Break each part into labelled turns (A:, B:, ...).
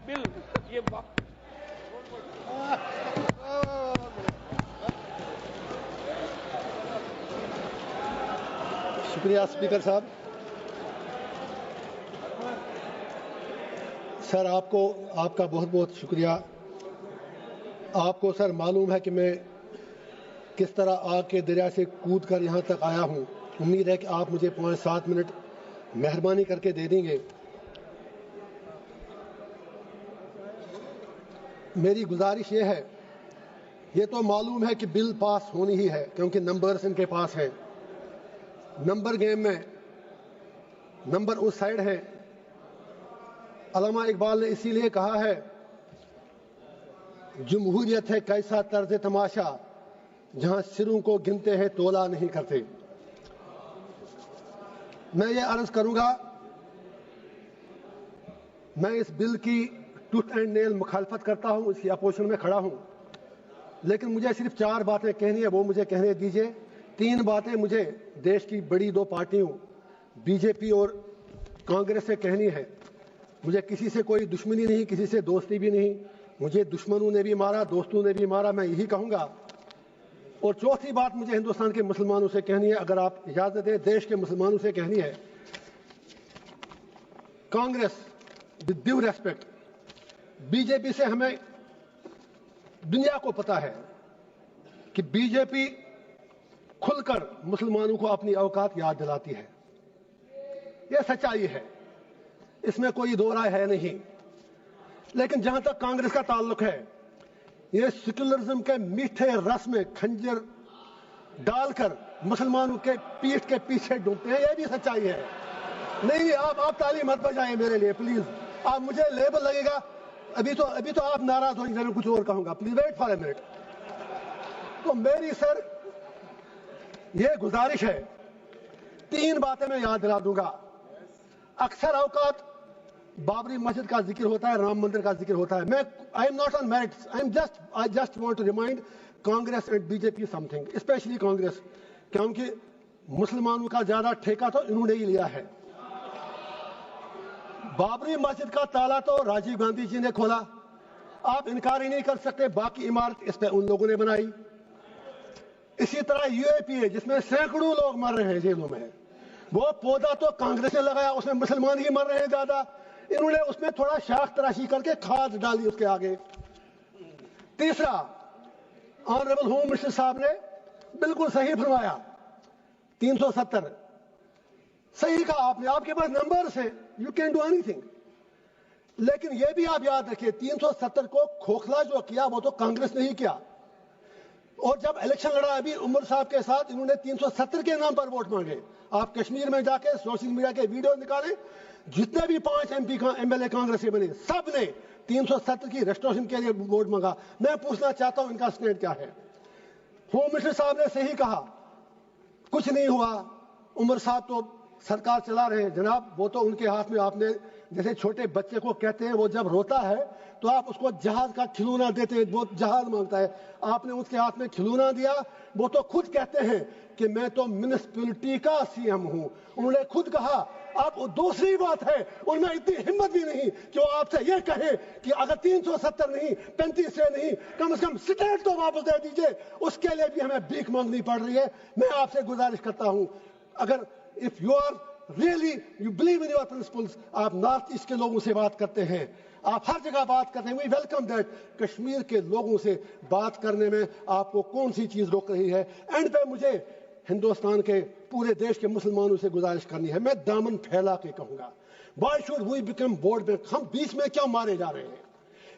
A: Bill ये
B: शुक्रिया speaker साहब। सर आपका बहुत बहुत शुक्रिया। आपको सर मालूम है कि मैं किस तरह आग के दरिया से कूद कर यहाँ तक आया हूँ। उम्मीद है कि आप मुझे 5-7 मिनट मेहरबानी करके दे देंगे। मेरी गुजारिश ये है, ये तो मालूम है कि बिल पास होनी ही है क्योंकि नंबर्स इनके पास है। नंबर गेम में नंबर उस साइड है। अल्लामा इकबाल ने इसीलिए कहा है, जमहूरियत है कैसा तर्ज तमाशा जहां सिरों को गिनते हैं तोला नहीं करते। मैं ये अर्ज करूंगा, मैं इस बिल की टूथ एंड नेल मुखालफत करता हूं, इसकी अपोजिशन में खड़ा हूं, लेकिन मुझे सिर्फ 4 बातें कहनी है, वो मुझे कहने दीजिए। 3 बातें मुझे देश की बड़ी 2 पार्टियों बीजेपी और कांग्रेस से कहनी है। मुझे किसी से कोई दुश्मनी नहीं, किसी से दोस्ती भी नहीं। मुझे दुश्मनों ने भी मारा, दोस्तों ने भी मारा, मैं यही कहूंगा। और चौथी बात मुझे हिंदुस्तान के मुसलमानों से कहनी है, अगर आप इजाजत दें, देश के मुसलमानों से कहनी है। Congress with due respect, BJP से हमें दुनिया को पता है कि बीजेपी खुलकर मुसलमानों को अपनी औकात याद दिलाती है। यह सच्चाई है, इसमें कोई दो राय है नहीं। लेकिन जहां तक कांग्रेस का ताल्लुक है, ये सेक्युलरिज्म के मीठे रस में खंजर डालकर मुसलमानों के पीठ के पीछे डूबते हैं। यह भी सच्चाई है। नहीं, आप ताली मत बजाएं मेरे लिए प्लीज। आप मुझे लेबल लगेगा, अभी तो आप नाराज होंगे, मैं कुछ और कहूंगा। Please wait for a minute. तो मेरी सर ये गुजारिश है, 3 बातें मैं याद दिला दूंगा। अक्सर औकात बाबरी मस्जिद का जिक्र होता है, राम मंदिर का जिक्र होता है। मैं I am not on merits, I just want to remind Congress and BJP something, specially Congress, क्योंकि मुसलमानों का ज्यादा ठेका तो इन्होंने ही लिया है। बाबरी मस्जिद का ताला तो राजीव गांधी जी ने खोला, आप इनकार ही नहीं कर सकते। बाकी इमारत इस पे उन लोगों ने बनाई। इसी तरह यूएपीए, जिसमें सैकड़ों लोग मर रहे हैं जेलों में, वो पौधा तो कांग्रेस ने लगाया, उसमें मुसलमान ही मर रहे हैं ज्यादा। इन्होंने उसमें थोड़ा शाख तराशी करके खाद डाली उसके आगे। तीसरा, ऑनरेबल होम मिनिस्टर साहब ने बिल्कुल सही फरमाया, 370 सही कहा आपने, आपके पास नंबर्स हैं, यू कैन डू एनीथिंग। लेकिन यह भी आप याद रखिए, 370 को खोखला जो किया वो तो कांग्रेस ने ही किया। और जब इलेक्शन लड़ा अभी उमर साहब के साथ, इन्होंने 370 के नाम पर वोट मांगे। आप कश्मीर में जाके सोशल मीडिया के वीडियो निकालें, जितने भी 5 MP MLA कांग्रेस के बने, सब ने 370 की रेस्टोरेशन के लिए वोट मांगा। मैं पूछना चाहता हूं इनका स्टैंड क्या है। होम मिनिस्टर साहब ने सही कहा, कुछ नहीं हुआ, उमर साहब तो सरकार चला रहे हैं। जनाब, वो तो उनके हाथ में, आपने जैसे छोटे बच्चे को कहते हैं, वो जब रोता है तो आप उसको जहाज का खिलौना देते हैं, वो जहाज मांगता है, आपने उसके हाथ में खिलौना दिया। वो तो खुद कहते हैं कि मैं तो म्युनिसिपैलिटी का CM हूं, उन्होंने खुद कहा। अब दूसरी बात है, उनमें इतनी हिम्मत भी नहीं कि वो आपसे ये कहे कि अगर 370 नहीं, 35 से नहीं, कम से कम स्टेट तो वापस दे दीजिए। उसके लिए भी हमें भीख मांगनी पड़ रही है। मैं आपसे गुजारिश करता हूं, अगर if you are really you believe in your principles, आप नॉर्थ ईस्ट के लोगों से बात करते हैं, आप हर जगह बात करते हैं, वी वेलकम दैट। कश्मीर के लोगों से बात करने में आपको कौन सी चीज रोक रही है? एंड पे मुझे हिंदुस्तान के पूरे देश के मुसलमानों से गुजारिश करनी है, मैं दामन फैला के कहूंगा, why should we become vote bank? हम बीच में क्यों मारे जा रहे हैं?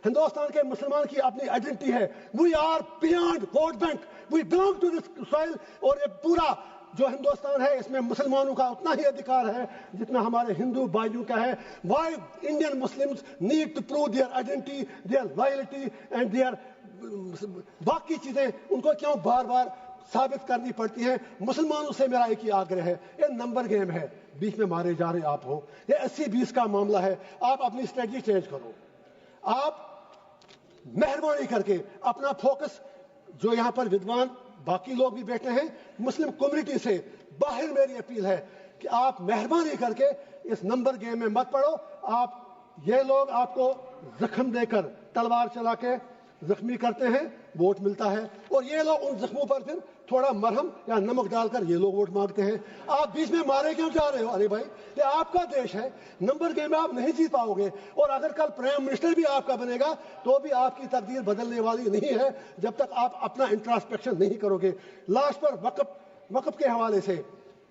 B: हिंदुस्तान के मुसलमान की अपनी आइडेंटिटी है, we are beyond vote bank, we belong to this soil. और ये पूरा जो हिंदुस्तान है, इसमें मुसलमानों का उतना ही अधिकार है जितना हमारे हिंदू भाइयों का है। Why Indian Muslims need to prove their identity, their loyalty and their बाकी चीजें उनको क्यों बार बार साबित करनी पड़ती है? मुसलमानों से मेरा एक ही आग्रह है, ये नंबर गेम है, बीच में मारे जा रहे आप हो, ये 80-20 का मामला है। आप अपनी स्ट्रेटजी चेंज करो। आप मेहरबानी करके अपना फोकस, जो यहां पर विद्वान बाकी लोग भी बैठे हैं, मुस्लिम कम्युनिटी से बाहर मेरी अपील है कि आप मेहरबानी करके इस नंबर गेम में मत पड़ो। आप ये लोग आपको जख्म देकर तलवार चला के जख्मी करते हैं, वोट मिलता है, और ये लोग उन जख्मों पर फिर थोड़ा मरहम या नमक डालकर ये लोग वोट मांगते हैं। आप बीच में मारे क्यों जा रहे हो? अरे भाई, ये आपका देश है, नंबर गेम में आप नहीं जीत पाओगे, और अगर कल प्राइम मिनिस्टर भी आपका बनेगा तो भी आपकी तकदीर बदलने वाली नहीं है जब तक आप अपना इंट्रोस्पेक्शन नहीं करोगे। लास्ट पर वक्फ के हवाले से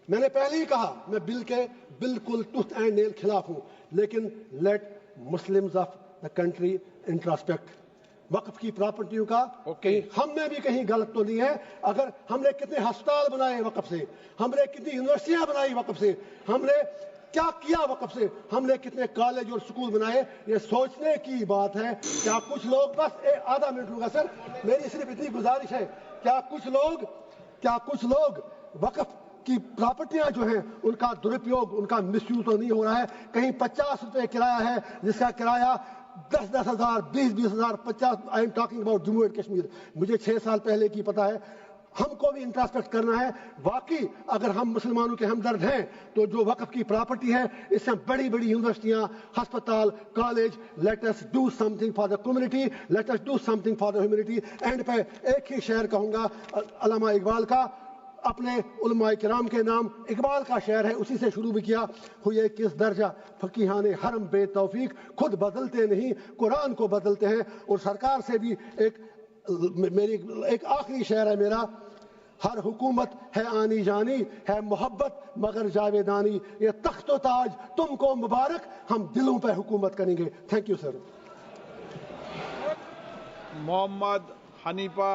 B: मैंने पहले ही कहा, मैं बिल के बिल्कुल टूथ एंड नेल खिलाफ हूं, लेकिन let Muslims of the country introspect. वक्फ की प्रॉपर्टियों का कहीं हम में भी कहीं गलत तो नहीं है? अगर हमने कितने अस्पताल बनाए वक्फ से, हमने कितनी यूनिवर्सिटियां बनाई वक्फ से, हमने क्या किया वक्फ से, हमने कितने कॉलेज और स्कूल बनाए, ये सोचने की बात है। क्या कुछ लोग, बस आधा मिनट लूंगा सर, मेरी सिर्फ इतनी गुजारिश है, क्या कुछ लोग वक्फ की प्रॉपर्टियां जो हैं उनका दुरुपयोग, उनका मिसयूज तो नहीं हो रहा है? कहीं 50 रुपए किराया है जिसका किराया 10-10 हजार, 20-20 हजार, 50। I am talking about Jammu and Kashmir, मुझे 6 साल पहले की पता है। हमको भी इंट्रोस्पेक्ट करना है। वाकई अगर हम मुसलमानों के हमदर्द हैं तो जो वक्फ की प्रॉपर्टी है, इससे बड़ी बड़ी यूनिवर्सिटियां, अस्पताल, college, let us do something for the community, let us do something for the humanity. And पे एक ही शेर कहूंगा अल्लामा इकबाल का, अपने उलमाए किराम के नाम इकबाल का शेर है, उसी से शुरू भी किया। हुए किस दर्जा फकीहाने हरम बेतौफीक, खुद बदलते नहीं कुरान को बदलते हैं। और सरकार से भी एक आखिरी शेर है मेरा, हर हुकूमत है आनी जानी, है मोहब्बत मगर जावेदानी, ये तख्त व ताज तुमको मुबारक, हम दिलों पे हुकूमत करेंगे। Thank you sir.
A: Mohammad Hanifa